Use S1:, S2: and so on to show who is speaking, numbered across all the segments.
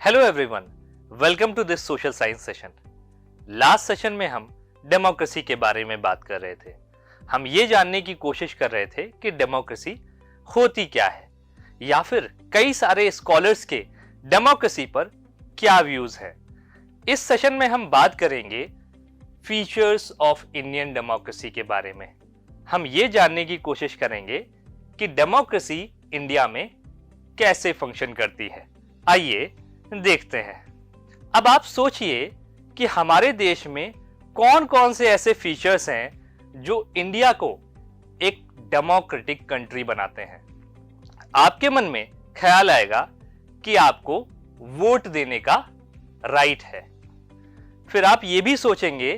S1: Hello everyone, welcome to this social science session. Last session में हम democracy के बारे में बात कर रहे थे। हम ये जानने की कोशिश कर रहे थे कि डेमोक्रेसी होती क्या है, या फिर कई सारे स्कॉलर्स के डेमोक्रेसी पर क्या व्यूज है। इस सेशन में हम बात करेंगे फीचर्स ऑफ इंडियन डेमोक्रेसी के बारे में। हम ये जानने की कोशिश करेंगे कि डेमोक्रेसी इंडिया में कैसे फंक्शन करती है। आइए देखते हैं। अब आप सोचिए कि हमारे देश में कौन कौन से ऐसे फीचर्स हैं जो इंडिया को एक डेमोक्रेटिक कंट्री बनाते हैं। आपके मन में ख्याल आएगा कि आपको वोट देने का राइट है। फिर आप ये भी सोचेंगे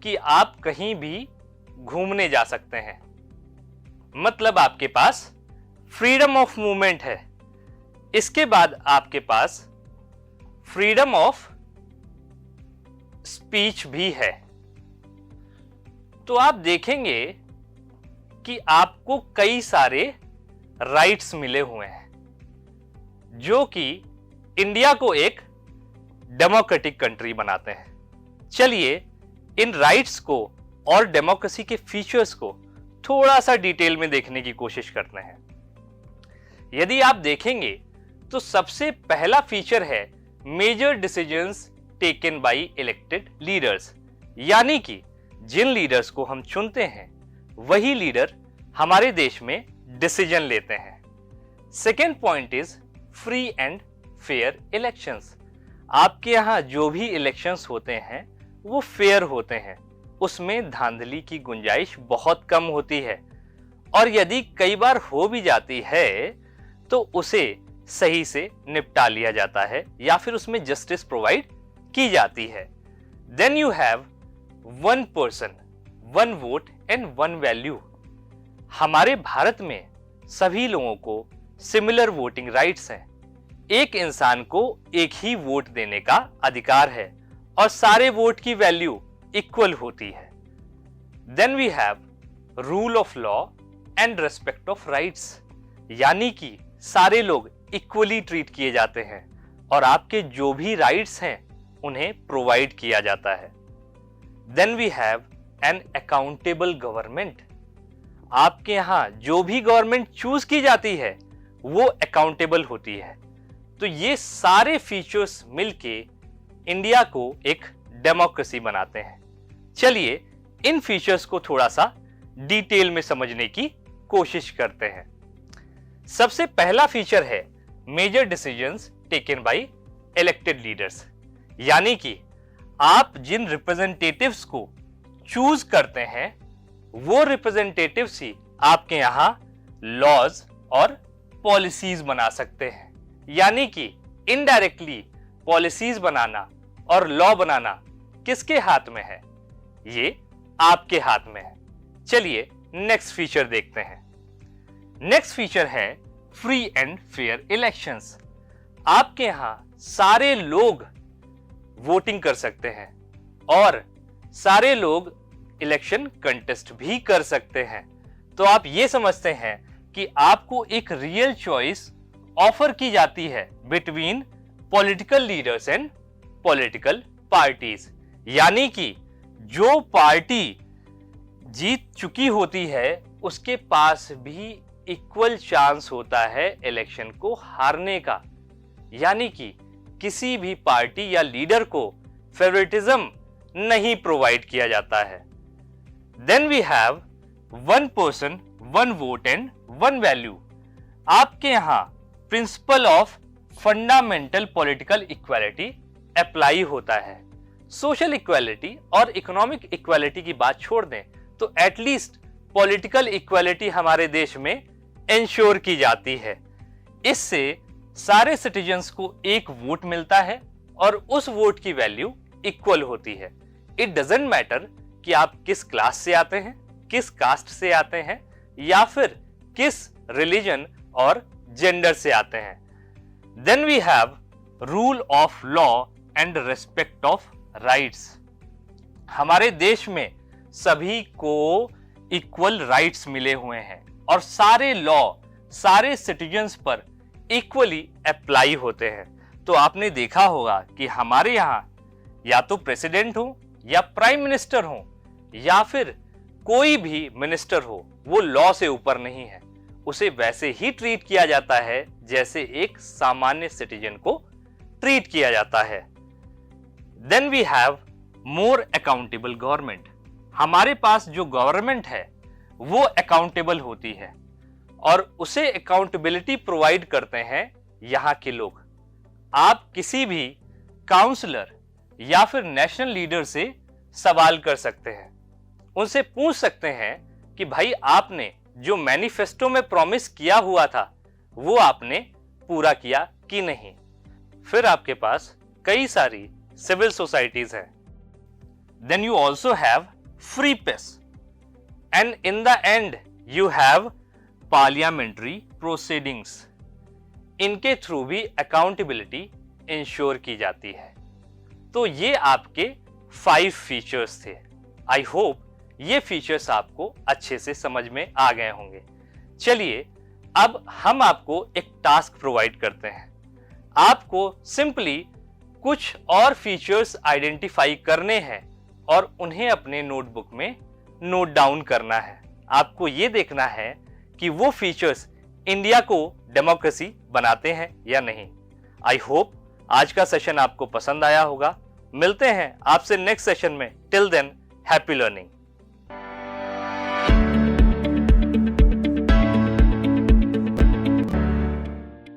S1: कि आप कहीं भी घूमने जा सकते हैं, मतलब आपके पास फ्रीडम ऑफ मूवमेंट है। इसके बाद आपके पास फ्रीडम ऑफ स्पीच भी है। तो आप देखेंगे कि आपको कई सारे राइट्स मिले हुए हैं जो कि इंडिया को एक डेमोक्रेटिक कंट्री बनाते हैं। चलिए इन राइट्स को और डेमोक्रेसी के फीचर्स को थोड़ा सा डिटेल में देखने की कोशिश करते हैं। यदि आप देखेंगे तो सबसे पहला फीचर है major decisions taken by elected leaders, यानी कि जिन लीडर्स को हम चुनते हैं वही लीडर हमारे देश में डिसीजन लेते हैं। Second point is free and fair elections. आपके यहां जो भी इलेक्शंस होते हैं वो फेयर होते हैं, उसमें धांधली की गुंजाइश बहुत कम होती है, और यदि कई बार हो भी जाती है तो उसे सही से निपटा लिया जाता है या फिर उसमें जस्टिस प्रोवाइड की जाती है। Then you have one person one vote and one value. हमारे भारत में सभी लोगों को सिमिलर वोटिंग राइट्स हैं। एक इंसान को एक ही वोट देने का अधिकार है और सारे वोट की वैल्यू इक्वल होती है। Then we have rule of law and respect of rights, यानी कि सारे लोग इक्वली ट्रीट किए जाते हैं और आपके जो भी राइट्स हैं उन्हें प्रोवाइड किया जाता है। Then we have an accountable government. आपके यहां जो भी गवर्नमेंट चूज की जाती है वो अकाउंटेबल होती है। तो ये सारे फीचर्स मिलके इंडिया को एक डेमोक्रेसी बनाते हैं। चलिए इन फीचर्स को थोड़ा सा डिटेल में समझने की कोशिश करते हैं। सबसे पहला फीचर है major decisions taken by elected leaders, यानी कि आप जिन रिप्रेजेंटेटिव्स को चूज करते हैं वो रिप्रेजेंटेटिव्स ही आपके यहां लॉज और पॉलिसीज बना सकते हैं। यानी कि इनडायरेक्टली पॉलिसीज बनाना और लॉ बनाना किसके हाथ में है? ये आपके हाथ में है। चलिए नेक्स्ट फीचर देखते हैं। नेक्स्ट फीचर है फ्री एंड फेयर इलेक्शंस। आपके यहां सारे लोग वोटिंग कर सकते हैं और सारे लोग इलेक्शन कंटेस्ट भी कर सकते हैं। तो आप ये समझते हैं कि आपको एक रियल चॉइस ऑफर की जाती है between political leaders and political parties, यानी कि जो पार्टी जीत चुकी होती है उसके पास भी इक्वल चांस होता है इलेक्शन को हारने का। यानी कि किसी भी पार्टी या लीडर को फेवरेटिज्म नहीं प्रोवाइड किया जाता है। Then we have one person one vote and one value. आपके यहां principle of fundamental political equality apply होता है। सोशल इक्वालिटी और इकोनॉमिक इक्वालिटी की बात छोड़ दें तो एटलीस्ट पॉलिटिकल इक्वालिटी हमारे देश में इंश्योर की जाती है। इससे सारे सिटीजन्स को एक वोट मिलता है और उस वोट की वैल्यू इक्वल होती है। इट डजंट मैटर कि आप किस क्लास से आते हैं, किस कास्ट से आते हैं या फिर किस रिलीजन और जेंडर से आते हैं। Then we have rule of law and respect of rights. हमारे देश में सभी को इक्वल राइट्स मिले हुए हैं और सारे लॉ सारे सिटीजन्स पर इक्वली अप्लाई होते हैं। तो आपने देखा होगा कि हमारे यहाँ या तो प्रेसिडेंट हो या प्राइम मिनिस्टर हो या फिर कोई भी मिनिस्टर हो, वो लॉ से ऊपर नहीं है, उसे वैसे ही ट्रीट किया जाता है जैसे एक सामान्य सिटीजन को ट्रीट किया जाता है। Then we have more accountable government. हमारे पास जो गवर्नमेंट है वो अकाउंटेबल होती है और उसे अकाउंटेबिलिटी प्रोवाइड करते हैं यहां के लोग। आप किसी भी काउंसलर या फिर नेशनल लीडर से सवाल कर सकते हैं, उनसे पूछ सकते हैं कि भाई आपने जो मैनिफेस्टो में प्रॉमिस किया हुआ था वो आपने पूरा किया कि नहीं। फिर आपके पास कई सारी सिविल सोसाइटीज हैं। Then you also have free press and in the end you have parliamentary proceedings. इनके थ्रू भी अकाउंटेबिलिटी इंश्योर की जाती है। तो ये आपके 5 फीचर्स थे। आई होप ये फीचर्स आपको अच्छे से समझ में आ गए होंगे। चलिए अब हम आपको एक टास्क प्रोवाइड करते हैं। आपको सिंपली कुछ और फीचर्स आइडेंटिफाई करने हैं और उन्हें अपने नोटबुक में नोट डाउन करना है। आपको ये देखना है कि वो फीचर्स इंडिया को डेमोक्रेसी बनाते हैं या नहीं। आई होप आज का सेशन आपको पसंद आया होगा। मिलते हैं आपसे नेक्स्ट सेशन में। Till than happy learning.